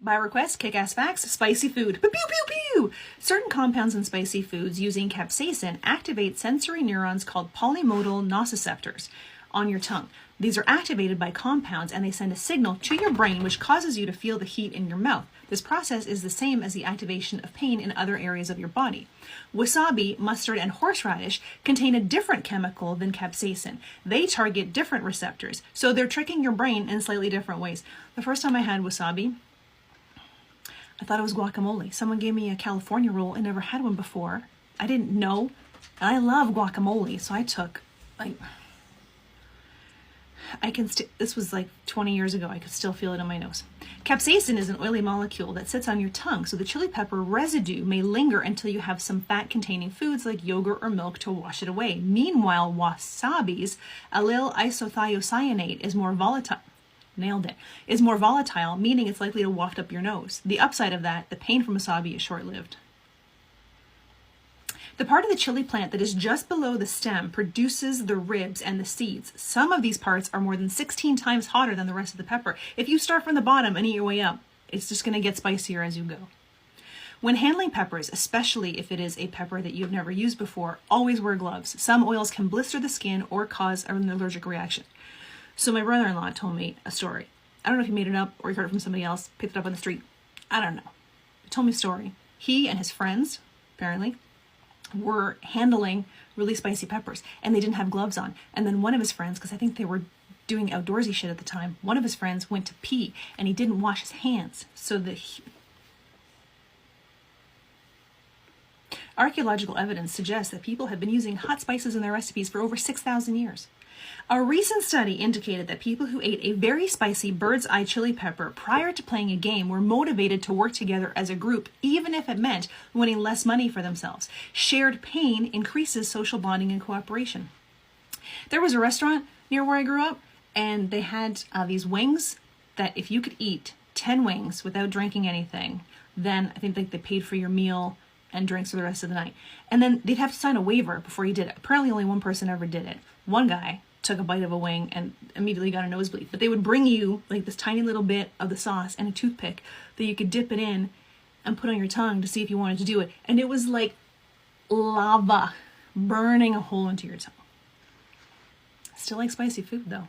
By request, Kick-Ass Facts, spicy food. Pew, pew, pew, pew! Certain compounds in spicy foods using capsaicin activate sensory neurons called polymodal nociceptors on your tongue. These are activated by compounds and they send a signal to your brain which causes you to feel the heat in your mouth. This process is the same as the activation of pain in other areas of your body. Wasabi, mustard, and horseradish contain a different chemical than capsaicin. They target different receptors, so they're tricking your brain in slightly different ways. The first time I had wasabi, I thought it was guacamole. Someone gave me a California roll. I never had one before. I didn't know. And I love guacamole, so I took, this was like 20 years ago. I could still feel it in my nose. Capsaicin is an oily molecule that sits on your tongue, so the chili pepper residue may linger until you have some fat-containing foods like yogurt or milk to wash it away. Meanwhile, wasabi's allyl isothiocyanate is more volatile. Nailed it. Is more volatile, meaning it's likely to waft up your nose. The upside of that, the pain from wasabi is short-lived. The part of the chili plant that is just below the stem produces the ribs and the seeds. Some of these parts are more than 16 times hotter than the rest of the pepper. If you start from the bottom and eat your way up, it's just going to get spicier as you go. When handling peppers, especially if it is a pepper that you've never used before, always wear gloves. Some oils can blister the skin or cause an allergic reaction. So my brother-in-law told me a story. I don't know if he made it up or he heard it from somebody else, picked it up on the street. I don't know. He told me a story. He and his friends, apparently, were handling really spicy peppers and they didn't have gloves on. And then one of his friends, because I think they were doing outdoorsy shit at the time, one of his friends went to pee and he didn't wash his hands. So archaeological evidence suggests that people have been using hot spices in their recipes for over 6,000 years. A recent study indicated that people who ate a very spicy bird's eye chili pepper prior to playing a game were motivated to work together as a group, even if it meant winning less money for themselves. Shared pain increases social bonding and cooperation. There was a restaurant near where I grew up, and they had these wings that if you could eat 10 wings without drinking anything, then I think they paid for your meal and drinks for the rest of the night. And then they'd have to sign a waiver before you did it. Apparently only one person ever did it. One guy took a bite of a wing and immediately got a nosebleed. But they would bring you like this tiny little bit of the sauce and a toothpick that you could dip it in and put on your tongue to see if you wanted to do it. And it was like lava burning a hole into your tongue. Still like spicy food though.